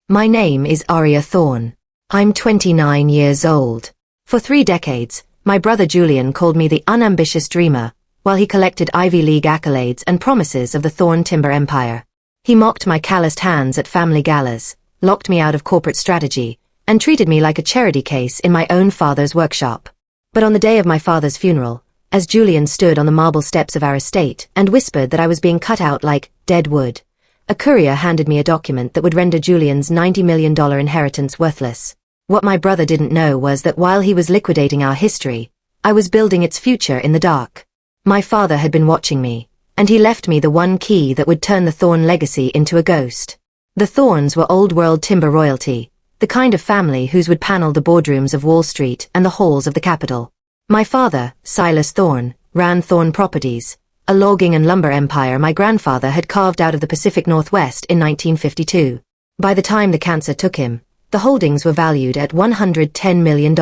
My name is Arya Thorne. I'm 29 years old. For 3 decades, my brother Julian called me the unambitious dreamer, while he collected Ivy League accolades and promises of the Thorne timber empire. He mocked my calloused hands at family galas, locked me out of corporate strategy, and treated me like a charity case in my own father's workshop. But on the day of my father's funeral, as Julian stood on the marble steps of our estate and whispered that I was being cut out like dead wood, a courier handed me a document that would render Julian's $90 million inheritance worthless. What my brother didn't know was that while he was liquidating our history, I was building its future in the dark. My father had been watching me, and he left me the one key that would turn the Thorne legacy into a ghost. The Thornes were old-world timber royalty, the kind of family whose would panel the boardrooms of Wall Street and the halls of the Capitol. My father, Silas Thorne, ran Thorne Properties, a logging and lumber empire my grandfather had carved out of the Pacific Northwest in 1952. By the time the cancer took him, the holdings were valued at $110 million.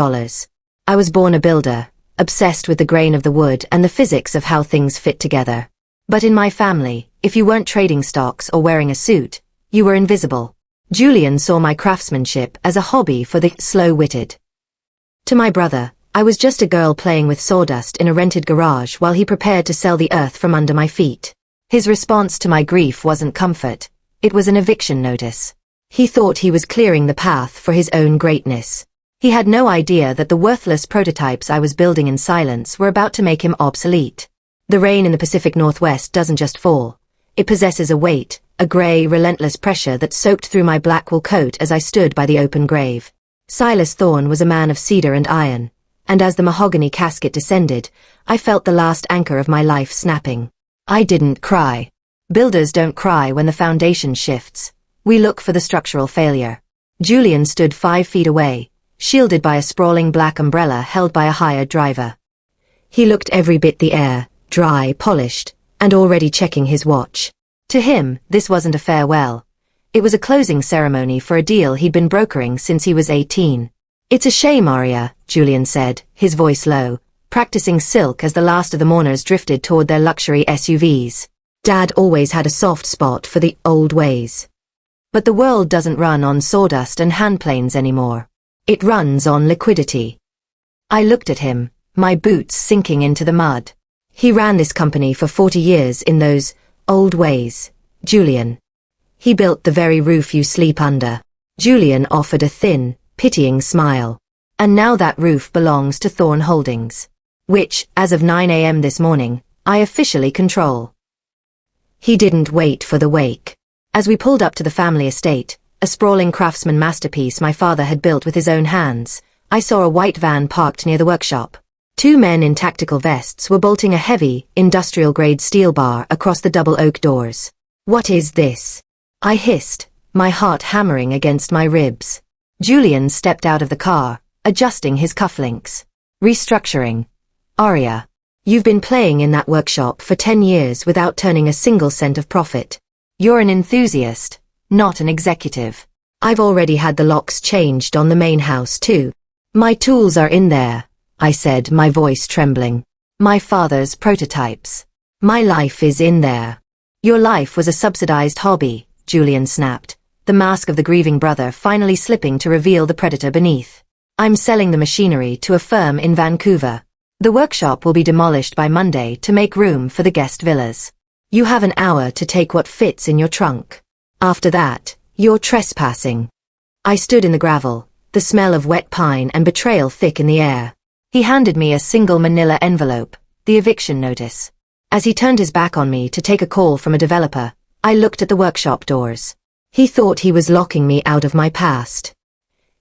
I was born a builder, obsessed with the grain of the wood and the physics of how things fit together. But in my family, if you weren't trading stocks or wearing a suit, you were invisible. Julian saw my craftsmanship as a hobby for the slow-witted. To my brother, I was just a girl playing with sawdust in a rented garage while he prepared to sell the earth from under my feet. His response to my grief wasn't comfort, it was an eviction notice. He thought he was clearing the path for his own greatness. He had no idea that the worthless prototypes I was building in silence were about to make him obsolete. The rain in the Pacific Northwest doesn't just fall. It possesses a weight, a grey, relentless pressure that soaked through my black wool coat as I stood by the open grave. Silas Thorne was a man of cedar and iron, and as the mahogany casket descended, I felt the last anchor of my life snapping. I didn't cry. Builders don't cry when the foundation shifts. We look for the structural failure. Julian stood 5 feet away, shielded by a sprawling black umbrella held by a hired driver. He looked every bit the heir, dry, polished, and already checking his watch. To him, this wasn't a farewell. It was a closing ceremony for a deal he'd been brokering since he was 18. "It's a shame, Arya," Julian said, his voice low, practicing silk as the last of the mourners drifted toward their luxury SUVs. "Dad always had a soft spot for the old ways. But the world doesn't run on sawdust and handplanes anymore. It runs on liquidity." I looked at him, my boots sinking into the mud. He ran this company for 40 years in those old ways, Julian. He built the very roof you sleep under. Julian offered a thin, pitying smile. And now that roof belongs to Thorne Holdings, which, as of 9 a.m. this morning, I officially control. He didn't wait for the wake. As we pulled up to the family estate, a sprawling craftsman masterpiece my father had built with his own hands, I saw a white van parked near the workshop. 2 men in tactical vests were bolting a heavy, industrial-grade steel bar across the double oak doors. "What is this?" I hissed, my heart hammering against my ribs. Julian stepped out of the car, adjusting his cufflinks. "Restructuring. Arya, you've been playing in that workshop for 10 years without turning a single cent of profit. You're an enthusiast, not an executive. I've already had the locks changed on the main house too. My tools are in there," I said, my voice trembling. "My father's prototypes. My life is in there." "Your life was a subsidized hobby," Julian snapped, the mask of the grieving brother finally slipping to reveal the predator beneath. "I'm selling the machinery to a firm in Vancouver. The workshop will be demolished by Monday to make room for the guest villas. You have an hour to take what fits in your trunk. After that, you're trespassing." I stood in the gravel, the smell of wet pine and betrayal thick in the air. He handed me a single manila envelope, the eviction notice. As he turned his back on me to take a call from a developer, I looked at the workshop doors. He thought he was locking me out of my past.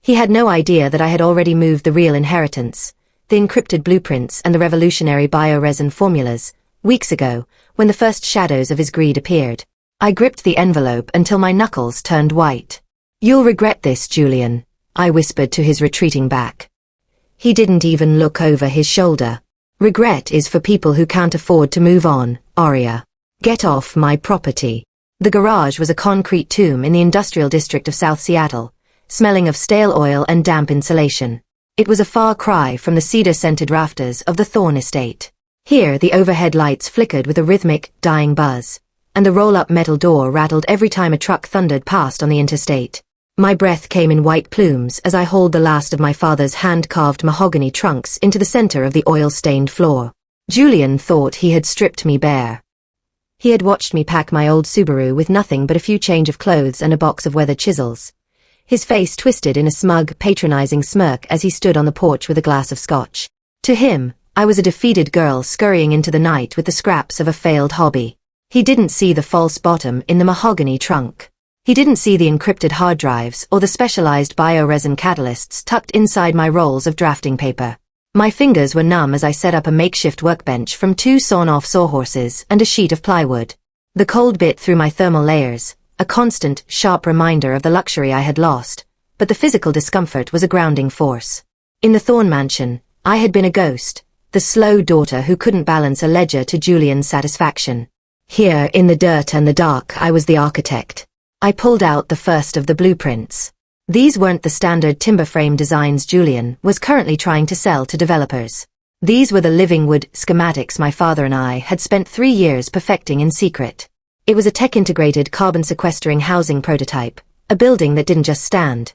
He had no idea that I had already moved the real inheritance, the encrypted blueprints and the revolutionary bioresin formulas, weeks ago, when the first shadows of his greed appeared. I gripped the envelope until my knuckles turned white. "You'll regret this, Julian," I whispered to his retreating back. He didn't even look over his shoulder. "Regret is for people who can't afford to move on, Arya. Get off my property." The garage was a concrete tomb in the industrial district of South Seattle, smelling of stale oil and damp insulation. It was a far cry from the cedar-scented rafters of the Thorne estate. Here the overhead lights flickered with a rhythmic, dying buzz, and the roll-up metal door rattled every time a truck thundered past on the interstate. My breath came in white plumes as I hauled the last of my father's hand-carved mahogany trunks into the center of the oil-stained floor. Julian thought he had stripped me bare. He had watched me pack my old Subaru with nothing but a few change of clothes and a box of weathered chisels. His face twisted in a smug, patronizing smirk as he stood on the porch with a glass of scotch. To him, I was a defeated girl scurrying into the night with the scraps of a failed hobby. He didn't see the false bottom in the mahogany trunk. He didn't see the encrypted hard drives or the specialized bioresin catalysts tucked inside my rolls of drafting paper. My fingers were numb as I set up a makeshift workbench from 2 sawn-off sawhorses and a sheet of plywood. The cold bit through my thermal layers, a constant, sharp reminder of the luxury I had lost, but the physical discomfort was a grounding force. In the Thorn mansion, I had been a ghost, the slow daughter who couldn't balance a ledger to Julian's satisfaction. Here, in the dirt and the dark, I was the architect. I pulled out the first of the blueprints. These weren't the standard timber frame designs Julian was currently trying to sell to developers. These were the living wood schematics my father and I had spent 3 years perfecting in secret. It was a tech-integrated carbon-sequestering housing prototype, a building that didn't just stand.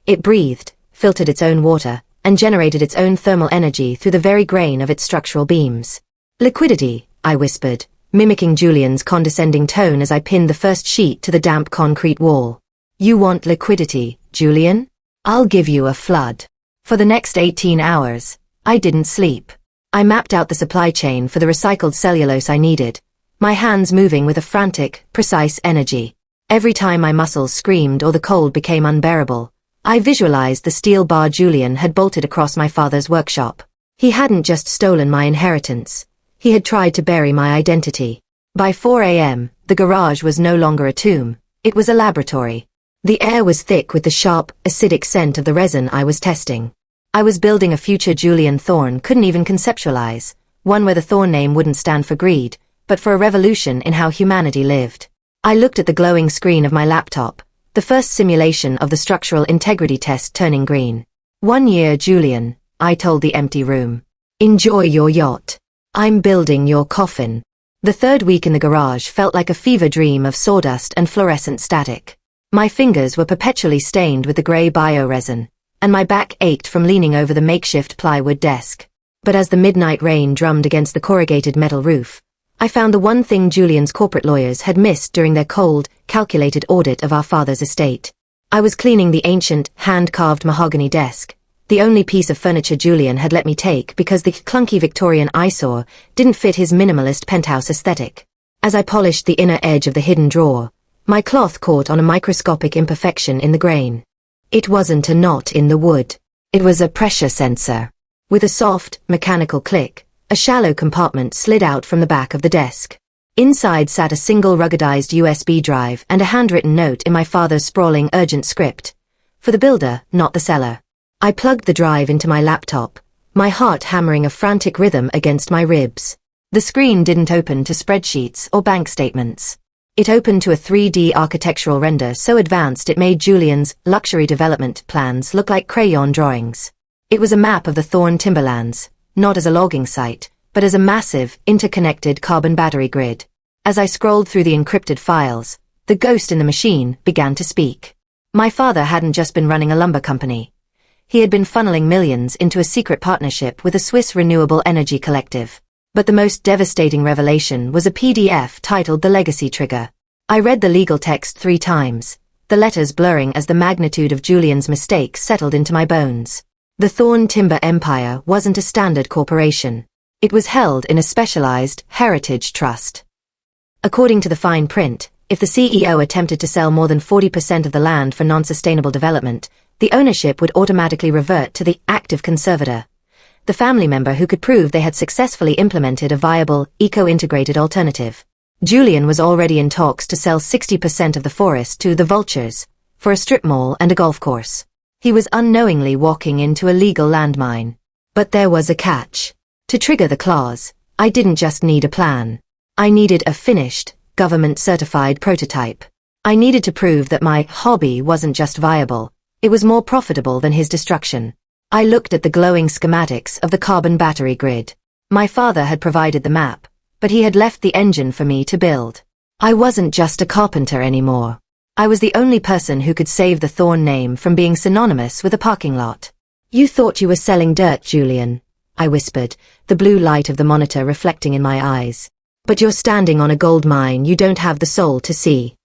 It breathed, filtered its own water, and generated its own thermal energy through the very grain of its structural beams. Liquidity, I whispered, mimicking Julian's condescending tone as I pinned the first sheet to the damp concrete wall. You want liquidity, Julian? I'll give you a flood. For the next 18 hours, I didn't sleep. I mapped out the supply chain for the recycled cellulose I needed, my hands moving with a frantic, precise energy. Every time my muscles screamed or the cold became unbearable, I visualized the steel bar Julian had bolted across my father's workshop. He hadn't just stolen my inheritance. He had tried to bury my identity. By 4 a.m., the garage was no longer a tomb. It was a laboratory. The air was thick with the sharp, acidic scent of the resin I was testing. I was building a future Julian Thorn couldn't even conceptualize, one where the Thorn name wouldn't stand for greed, but for a revolution in how humanity lived. I looked at the glowing screen of my laptop, the first simulation of the structural integrity test turning green. 1 year, Julian, I told the empty room. Enjoy your yacht. I'm building your coffin. The 3rd week in the garage felt like a fever dream of sawdust and fluorescent static. My fingers were perpetually stained with the gray bioresin, and my back ached from leaning over the makeshift plywood desk. But as the midnight rain drummed against the corrugated metal roof, I found the one thing Julian's corporate lawyers had missed during their cold, calculated audit of our father's estate. I was cleaning the ancient, hand-carved mahogany desk, the only piece of furniture Julian had let me take because the clunky Victorian eyesore didn't fit his minimalist penthouse aesthetic. As I polished the inner edge of the hidden drawer, my cloth caught on a microscopic imperfection in the grain. It wasn't a knot in the wood. It was a pressure sensor. With a soft, mechanical click, a shallow compartment slid out from the back of the desk. Inside sat a single ruggedized USB drive and a handwritten note in my father's sprawling urgent script. For the builder, not the seller. I plugged the drive into my laptop, my heart hammering a frantic rhythm against my ribs. The screen didn't open to spreadsheets or bank statements. It opened to a 3D architectural render so advanced it made Julian's luxury development plans look like crayon drawings. It was a map of the Thorn timberlands, not as a logging site, but as a massive, interconnected carbon battery grid. As I scrolled through the encrypted files, the ghost in the machine began to speak. My father hadn't just been running a lumber company. He had been funneling millions into a secret partnership with a Swiss renewable energy collective. But the most devastating revelation was a PDF titled The Legacy Trigger. I read the legal text 3 times, the letters blurring as the magnitude of Julian's mistake settled into my bones. The Thorn Timber Empire wasn't a standard corporation. It was held in a specialized heritage trust. According to the fine print, if the CEO attempted to sell more than 40% of the land for non-sustainable development, the ownership would automatically revert to the active conservator, the family member who could prove they had successfully implemented a viable, eco-integrated alternative. Julian was already in talks to sell 60% of the forest to the vultures, for a strip mall and a golf course. He was unknowingly walking into a legal landmine. But there was a catch. To trigger the clause, I didn't just need a plan. I needed a finished, government-certified prototype. I needed to prove that my hobby wasn't just viable, it was more profitable than his destruction. I looked at the glowing schematics of the carbon battery grid. My father had provided the map, but he had left the engine for me to build. I wasn't just a carpenter anymore. I was the only person who could save the Thorn name from being synonymous with a parking lot. You thought you were selling dirt, Julian, I whispered, the blue light of the monitor reflecting in my eyes. But you're standing on a gold mine you don't have the soul to see.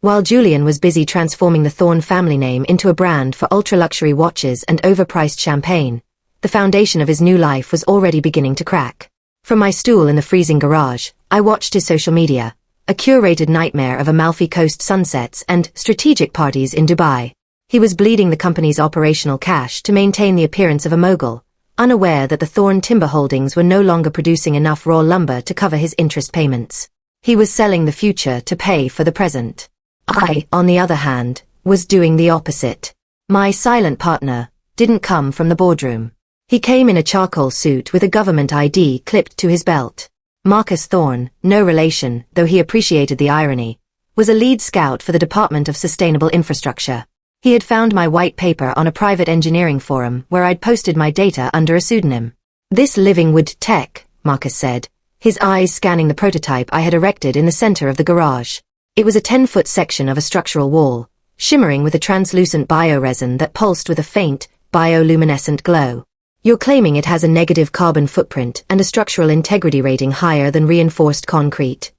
While Julian was busy transforming the Thorn family name into a brand for ultra-luxury watches and overpriced champagne, the foundation of his new life was already beginning to crack. From my stool in the freezing garage, I watched his social media, a curated nightmare of Amalfi Coast sunsets and strategic parties in Dubai. He was bleeding the company's operational cash to maintain the appearance of a mogul, unaware that the Thorn timber holdings were no longer producing enough raw lumber to cover his interest payments. He was selling the future to pay for the present. I, on the other hand, was doing the opposite. My silent partner didn't come from the boardroom. He came in a charcoal suit with a government ID clipped to his belt. Marcus Thorn, no relation, though he appreciated the irony, was a lead scout for the Department of Sustainable Infrastructure. He had found my white paper on a private engineering forum where I'd posted my data under a pseudonym. "This living wood tech," Marcus said, his eyes scanning the prototype I had erected in the center of the garage. It was a 10-foot section of a structural wall, shimmering with a translucent bioresin that pulsed with a faint, bioluminescent glow. "You're claiming it has a negative carbon footprint and a structural integrity rating higher than reinforced concrete."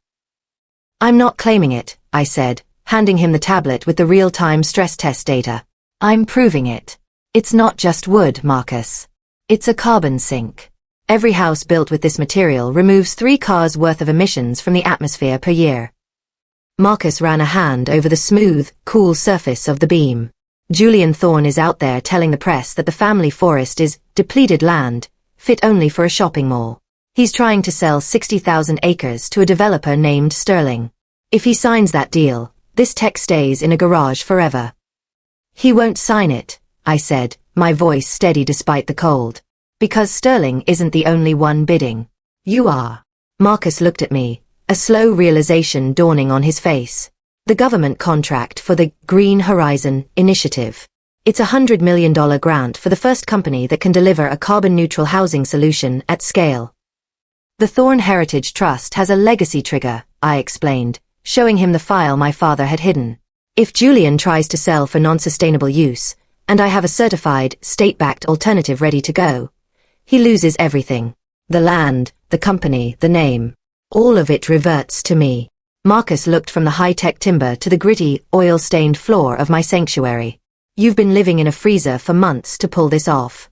"I'm not claiming it," I said, handing him the tablet with the real-time stress test data. "I'm proving it. It's not just wood, Marcus. It's a carbon sink. Every house built with this material removes 3 cars' worth of emissions from the atmosphere per year." Marcus ran a hand over the smooth, cool surface of the beam. "Julian Thorn is out there telling the press that the family forest is depleted land, fit only for a shopping mall. He's trying to sell 60,000 acres to a developer named Sterling. If he signs that deal, this tech stays in a garage forever." "He won't sign it," I said, my voice steady despite the cold. "Because Sterling isn't the only one bidding. You are." Marcus looked at me, a slow realization dawning on his face. "The government contract for the Green Horizon Initiative. It's a $100 million grant for the first company that can deliver a carbon-neutral housing solution at scale. The Thorn Heritage Trust has a legacy trigger," I explained, showing him the file my father had hidden. "If Julian tries to sell for non-sustainable use, and I have a certified, state-backed alternative ready to go, he loses everything. The land, the company, the name. All of it reverts to me." Marcus looked from the high-tech timber to the gritty, oil-stained floor of my sanctuary. "You've been living in a freezer for months to pull this off."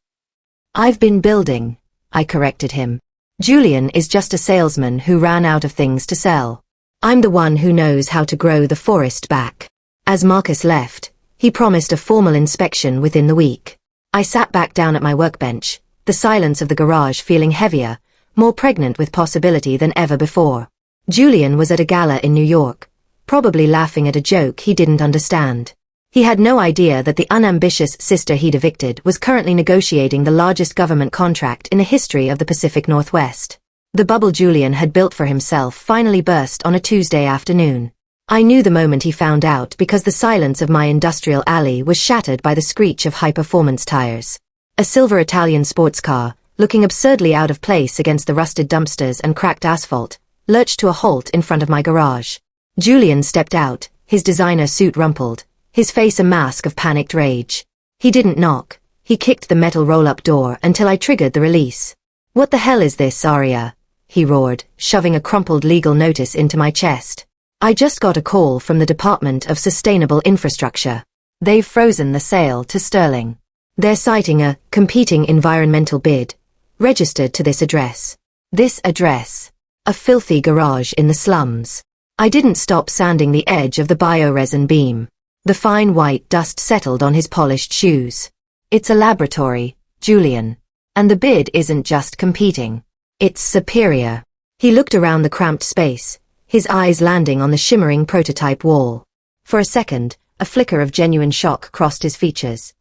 "I've been building," I corrected him. "Julian is just a salesman who ran out of things to sell. I'm the one who knows how to grow the forest back." As Marcus left, he promised a formal inspection within the week. I sat back down at my workbench, the silence of the garage feeling heavier, more pregnant with possibility than ever before. Julian was at a gala in New York, probably laughing at a joke he didn't understand. He had no idea that the unambitious sister he'd evicted was currently negotiating the largest government contract in the history of the Pacific Northwest. The bubble Julian had built for himself finally burst on a Tuesday afternoon. I knew the moment he found out because the silence of my industrial alley was shattered by the screech of high-performance tires. A silver Italian sports car, looking absurdly out of place against the rusted dumpsters and cracked asphalt, lurched to a halt in front of my garage. Julian stepped out, his designer suit rumpled, his face a mask of panicked rage. He didn't knock, he kicked the metal roll-up door until I triggered the release. "What the hell is this, Aria?" he roared, shoving a crumpled legal notice into my chest. "I just got a call from the Department of Sustainable Infrastructure. They've frozen the sale to Sterling. They're citing a competing environmental bid, registered to this address. This address. A filthy garage in the slums." I didn't stop sanding the edge of the bioresin beam. The fine white dust settled on his polished shoes. "It's a laboratory, Julian. And the bid isn't just competing. It's superior." He looked around the cramped space, his eyes landing on the shimmering prototype wall. For a second, a flicker of genuine shock crossed his features.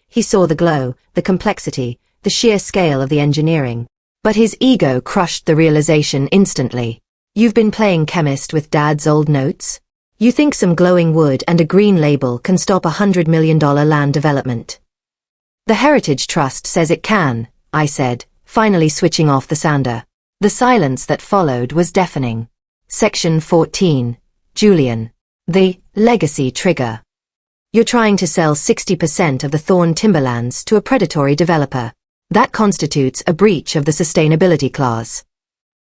He saw the glow, the complexity, the sheer scale of the engineering. But his ego crushed the realization instantly. "You've been playing chemist with Dad's old notes? You think some glowing wood and a green label can stop $100 million land development?" "The Heritage Trust says it can," I said, finally switching off the sounder. The silence that followed was deafening. Section 14. Julian. The legacy trigger. You're trying to sell 60% of the Thorn timberlands to a predatory developer. That constitutes a breach of the sustainability clause.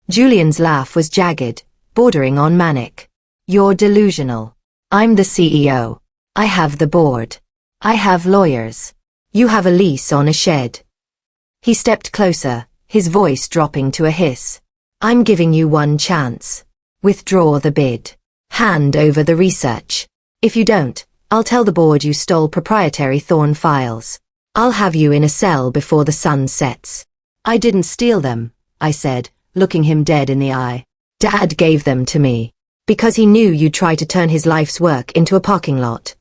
Julian's laugh was jagged, bordering on manic. You're delusional. I'm the CEO. I have the board. I have lawyers. You have a lease on a shed. He stepped closer, his voice dropping to a hiss. I'm giving you one chance. Withdraw the bid. Hand over the research. If you don't, I'll tell the board you stole proprietary Thorn files. I'll have you in a cell before the sun sets. I didn't steal them, I said, looking him dead in the eye. Dad gave them to me. Because he knew you'd try to turn his life's work into a parking lot.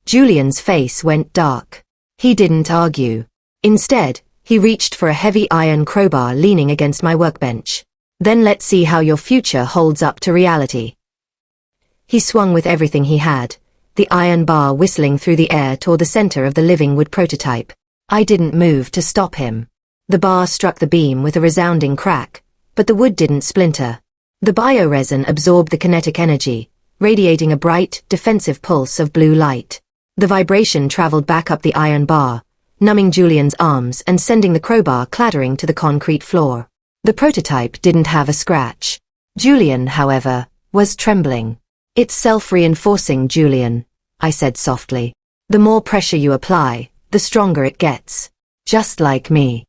Julian's face went dark. He didn't argue. Instead, he reached for a heavy iron crowbar leaning against my workbench. Then let's see how your future holds up to reality. He swung with everything he had, the iron bar whistling through the air toward the center of the living wood prototype. I didn't move to stop him. The bar struck the beam with a resounding crack, but the wood didn't splinter. The bioresin absorbed the kinetic energy, radiating a bright, defensive pulse of blue light. The vibration traveled back up the iron bar, numbing Julian's arms and sending the crowbar clattering to the concrete floor. The prototype didn't have a scratch. Julian, however, was trembling. It's self-reinforcing, Julian, I said softly. The more pressure you apply, the stronger it gets. Just like me.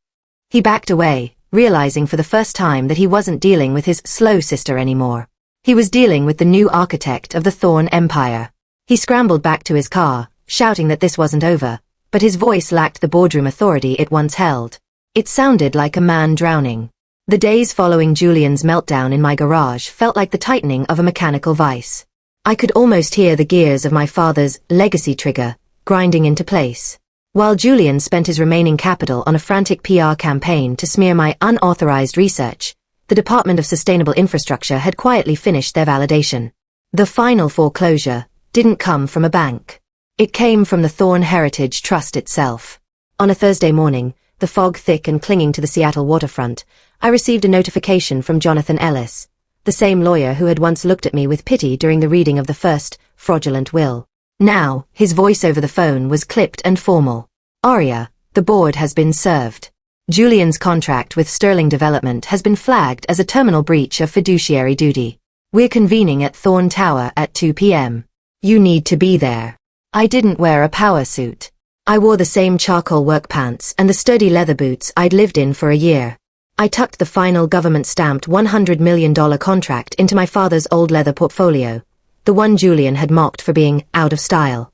He backed away, realizing for the first time that he wasn't dealing with his slow sister anymore. He was dealing with the new architect of the Thorn Empire. He scrambled back to his car, shouting that this wasn't over, but his voice lacked the boardroom authority it once held. It sounded like a man drowning. The days following Julian's meltdown in my garage felt like the tightening of a mechanical vice. I could almost hear the gears of my father's legacy trigger grinding into place. While Julian spent his remaining capital on a frantic PR campaign to smear my unauthorized research, the Department of Sustainable Infrastructure had quietly finished their validation. The final foreclosure didn't come from a bank. It came from the Thorn Heritage Trust itself. On a Thursday morning, the fog thick and clinging to the Seattle waterfront, I received a notification from Jonathan Ellis, the same lawyer who had once looked at me with pity during the reading of the first fraudulent will. Now, his voice over the phone was clipped and formal. Aria, the board has been served. Julian's contract with Sterling Development has been flagged as a terminal breach of fiduciary duty. We're convening at Thorn Tower at 2 p.m. You need to be there. I didn't wear a power suit. I wore the same charcoal work pants and the sturdy leather boots I'd lived in for a year. I tucked the final government-stamped $100 million contract into my father's old leather portfolio, the one Julian had mocked for being out of style.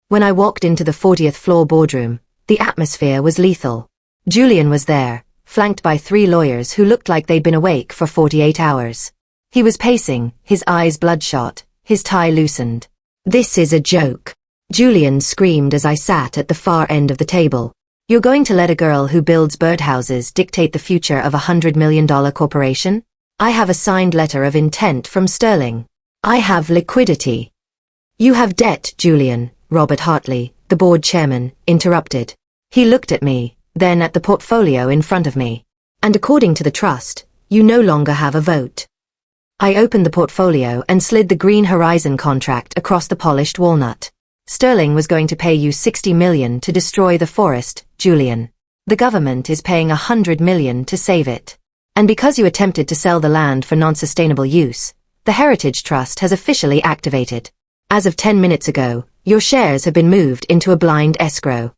When I walked into the 40th floor boardroom, the atmosphere was lethal. Julian was there, flanked by 3 lawyers who looked like they'd been awake for 48 hours. He was pacing, his eyes bloodshot, his tie loosened. This is a joke. Julian screamed as I sat at the far end of the table. You're going to let a girl who builds birdhouses dictate the future of a $100 million corporation? I have a signed letter of intent from Sterling. I have liquidity. You have debt, Julian, Robert Hartley, the board chairman, interrupted. He looked at me, then at the portfolio in front of me. And according to the trust, you no longer have a vote. I opened the portfolio and slid the Green Horizon contract across the polished walnut. Sterling was going to pay you $60 million to destroy the forest, Julian. The government is paying $100 million to save it. And because you attempted to sell the land for non-sustainable use, the Heritage Trust has officially activated. As of 10 minutes ago, your shares have been moved into a blind escrow.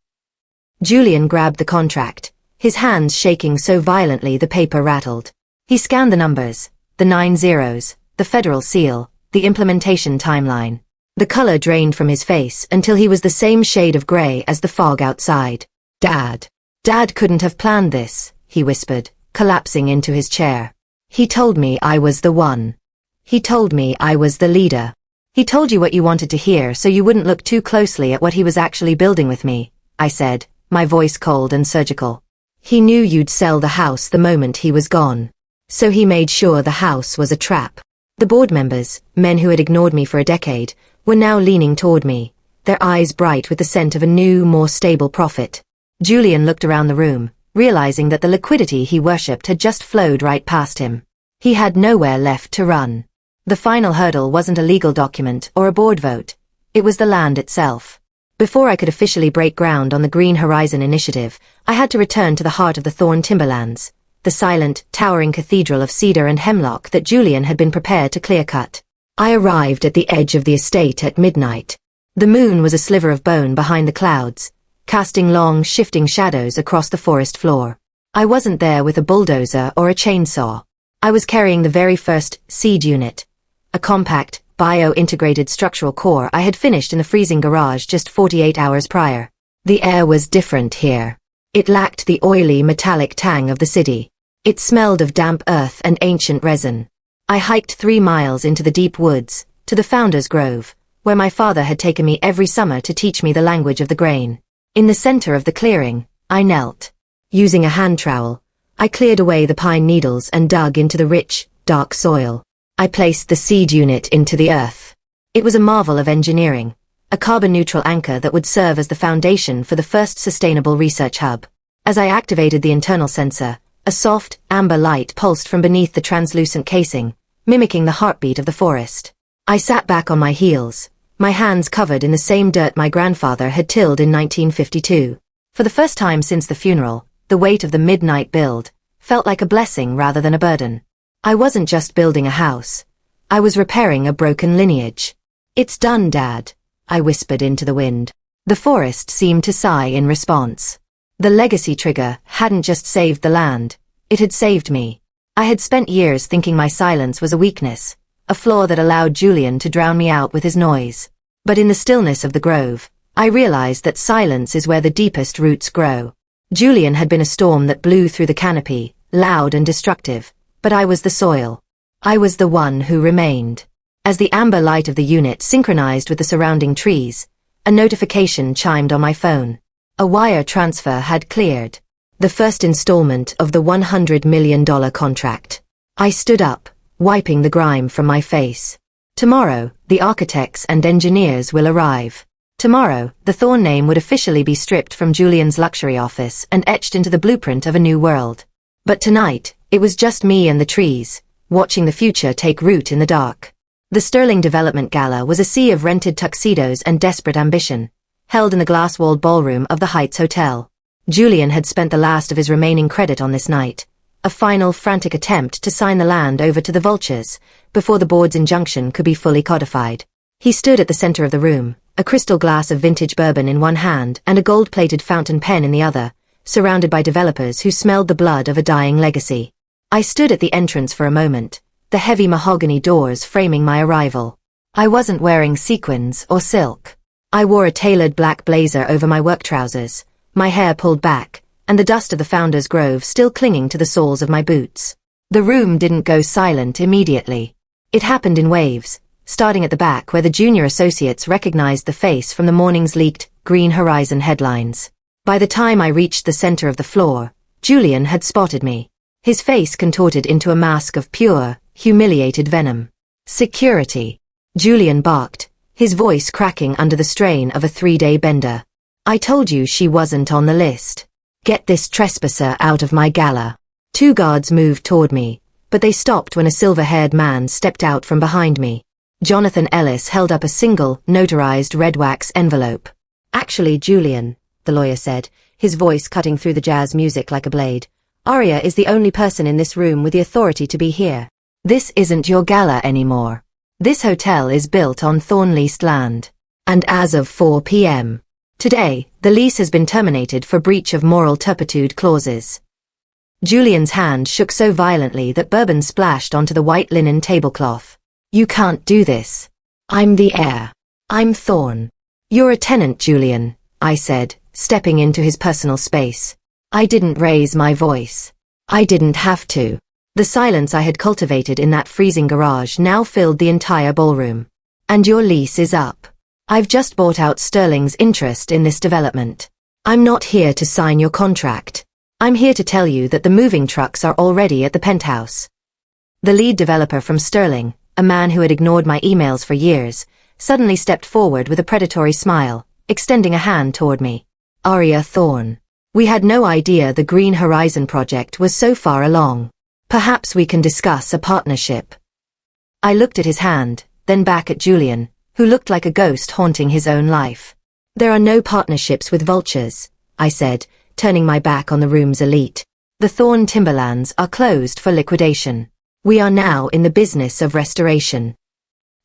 Julian grabbed the contract, his hands shaking so violently the paper rattled. He scanned the numbers, the 9 zeros, the federal seal, the implementation timeline. The color drained from his face until he was the same shade of gray as the fog outside. Dad couldn't have planned this, he whispered, collapsing into his chair. He told me I was the one. He told me I was the leader. He told you what you wanted to hear so you wouldn't look too closely at what he was actually building with me, I said, my voice cold and surgical. He knew you'd sell the house the moment he was gone. So he made sure the house was a trap. The board members, men who had ignored me for a decade, were now leaning toward me, their eyes bright with the scent of a new, more stable profit. Julian looked around the room, realizing that the liquidity he worshipped had just flowed right past him. He had nowhere left to run. The final hurdle wasn't a legal document or a board vote. It was the land itself. Before I could officially break ground on the Green Horizon initiative, I had to return to the heart of the Thorn Timberlands, the silent, towering cathedral of cedar and hemlock that Julian had been prepared to clear-cut. I arrived at the edge of the estate at midnight. The moon was a sliver of bone behind the clouds, casting long, shifting shadows across the forest floor. I wasn't there with a bulldozer or a chainsaw. I was carrying the very first seed unit, a compact, bio-integrated structural core I had finished in the freezing garage just 48 hours prior. The air was different here. It lacked the oily, metallic tang of the city. It smelled of damp earth and ancient resin. I hiked 3 miles into the deep woods, to the Founder's Grove, where my father had taken me every summer to teach me the language of the grain. In the center of the clearing, I knelt. Using a hand trowel, I cleared away the pine needles and dug into the rich, dark soil. I placed the seed unit into the earth. It was a marvel of engineering, a carbon-neutral anchor that would serve as the foundation for the first sustainable research hub. As I activated the internal sensor, a soft, amber light pulsed from beneath the translucent casing, mimicking the heartbeat of the forest. I sat back on my heels, my hands covered in the same dirt my grandfather had tilled in 1952. For the first time since the funeral, the weight of the midnight build felt like a blessing rather than a burden. I wasn't just building a house. I was repairing a broken lineage. "It's done, Dad," I whispered into the wind. The forest seemed to sigh in response. The legacy trigger hadn't just saved the land, it had saved me. I had spent years thinking my silence was a weakness, a flaw that allowed Julian to drown me out with his noise. But in the stillness of the grove, I realized that silence is where the deepest roots grow. Julian had been a storm that blew through the canopy, loud and destructive. But I was the soil. I was the one who remained. As the amber light of the unit synchronized with the surrounding trees, a notification chimed on my phone. A wire transfer had cleared. The first installment of the $100 million contract. I stood up, wiping the grime from my face. Tomorrow, the architects and engineers will arrive. Tomorrow, the Thorn name would officially be stripped from Julian's luxury office and etched into the blueprint of a new world. But tonight, it was just me and the trees, watching the future take root in the dark. The Sterling Development Gala was a sea of rented tuxedos and desperate ambition, held in the glass-walled ballroom of the Heights Hotel. Julian had spent the last of his remaining credit on this night, a final frantic attempt to sign the land over to the vultures, before the board's injunction could be fully codified. He stood at the center of the room, a crystal glass of vintage bourbon in one hand and a gold-plated fountain pen in the other, surrounded by developers who smelled the blood of a dying legacy. I stood at the entrance for a moment, the heavy mahogany doors framing my arrival. I wasn't wearing sequins or silk. I wore a tailored black blazer over my work trousers, my hair pulled back, and the dust of the Founder's Grove still clinging to the soles of my boots. The room didn't go silent immediately. It happened in waves, starting at the back where the junior associates recognized the face from the morning's leaked Green Horizon headlines. By the time I reached the center of the floor, Julian had spotted me. His face contorted into a mask of pure, humiliated venom. "Security," Julian barked, his voice cracking under the strain of a 3-day bender. "I told you she wasn't on the list. Get this trespasser out of my gala." 2 guards moved toward me, but they stopped when a silver-haired man stepped out from behind me. Jonathan Ellis held up a single, notarized red wax envelope. "Actually, Julian," the lawyer said, his voice cutting through the jazz music like a blade, "Aria is the only person in this room with the authority to be here. This isn't your gala anymore. This hotel is built on Thorn-leased land. And as of 4 p.m. today, the lease has been terminated for breach of moral turpitude clauses." Julian's hand shook so violently that bourbon splashed onto the white linen tablecloth. "You can't do this. I'm the heir. I'm Thorn." "You're a tenant, Julian," I said, stepping into his personal space. I didn't raise my voice. I didn't have to. The silence I had cultivated in that freezing garage now filled the entire ballroom. "And your lease is up. I've just bought out Sterling's interest in this development. I'm not here to sign your contract. I'm here to tell you that the moving trucks are already at the penthouse." The lead developer from Sterling, a man who had ignored my emails for years, suddenly stepped forward with a predatory smile, extending a hand toward me. "Aria Thorn. We had no idea the Green Horizon project was so far along. Perhaps we can discuss a partnership." I looked at his hand, then back at Julian, who looked like a ghost haunting his own life. There are no partnerships with vultures, I said, turning my back on the room's elite. The Thorn timberlands are closed for liquidation. We are now in the business of restoration.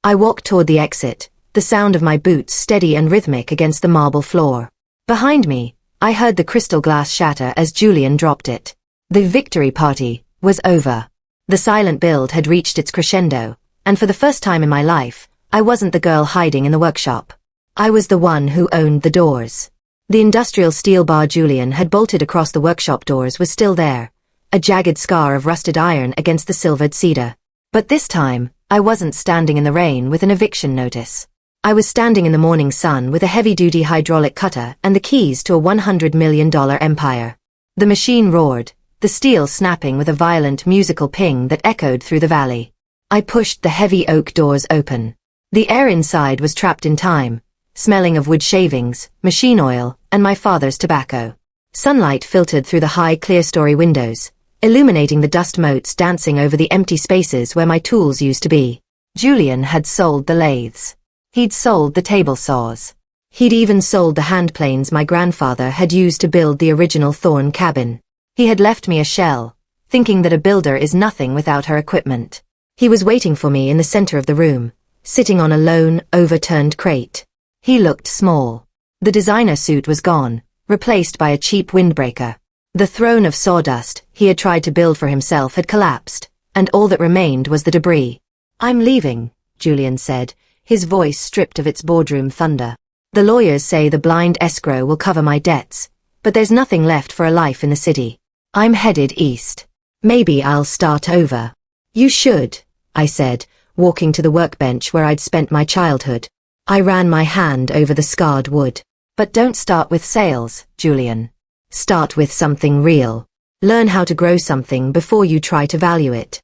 I walked toward the exit, the sound of my boots steady and rhythmic against the marble floor. Behind me, I heard the crystal glass shatter as Julian dropped it. The victory party was over. The silent build had reached its crescendo, and for the first time in my life, I wasn't the girl hiding in the workshop. I was the one who owned the doors. The industrial steel bar Julian had bolted across the workshop doors was still there, a jagged scar of rusted iron against the silvered cedar. But this time, I wasn't standing in the rain with an eviction notice. I was standing in the morning sun with a heavy-duty hydraulic cutter and the keys to a $100 million empire. The machine roared, the steel snapping with a violent musical ping that echoed through the valley. I pushed the heavy oak doors open. The air inside was trapped in time, smelling of wood shavings, machine oil, and my father's tobacco. Sunlight filtered through the high clear-story windows, illuminating the dust motes dancing over the empty spaces where my tools used to be. Julian had sold the lathes. He'd sold the table saws. He'd even sold the hand planes my grandfather had used to build the original Thorn cabin. He had left me a shell, thinking that a builder is nothing without her equipment. He was waiting for me in the center of the room, sitting on a lone, overturned crate. He looked small. The designer suit was gone, replaced by a cheap windbreaker. The throne of sawdust he had tried to build for himself had collapsed, and all that remained was the debris. "I'm leaving," Julian said, his voice stripped of its boardroom thunder. "The lawyers say the blind escrow will cover my debts, but there's nothing left for a life in the city. I'm headed east. Maybe I'll start over." "You should," I said, walking to the workbench where I'd spent my childhood. I ran my hand over the scarred wood. "But don't start with sales, Julian. Start with something real. Learn how to grow something before you try to value it."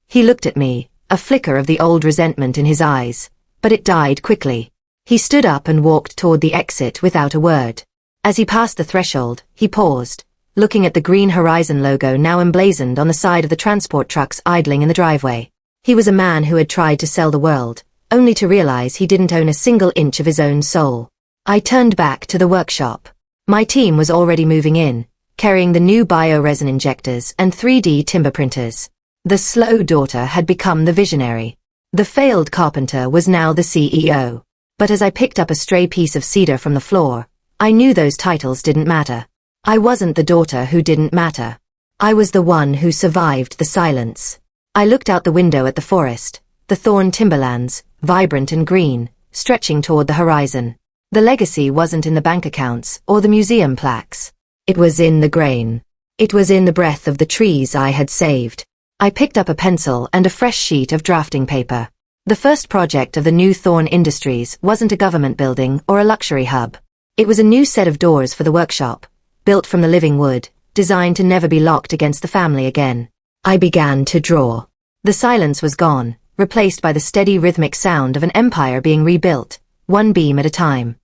He looked at me, a flicker of the old resentment in his eyes, but it died quickly. He stood up and walked toward the exit without a word. As he passed the threshold, he paused, looking at the Green Horizon logo now emblazoned on the side of the transport trucks idling in the driveway. He was a man who had tried to sell the world, only to realize he didn't own a single inch of his own soul. I turned back to the workshop. My team was already moving in, carrying the new bioresin injectors and 3D timber printers. The slow daughter had become the visionary. The failed carpenter was now the CEO. But as I picked up a stray piece of cedar from the floor, I knew those titles didn't matter. I wasn't the daughter who didn't matter. I was the one who survived the silence. I looked out the window at the forest, the Thorn timberlands, vibrant and green, stretching toward the horizon. The legacy wasn't in the bank accounts or the museum plaques. It was in the grain. It was in the breath of the trees I had saved. I picked up a pencil and a fresh sheet of drafting paper. The first project of the new Thorn Industries wasn't a government building or a luxury hub. It was a new set of doors for the workshop, built from the living wood, designed to never be locked against the family again. I began to draw. The silence was gone, replaced by the steady rhythmic sound of an empire being rebuilt, one beam at a time.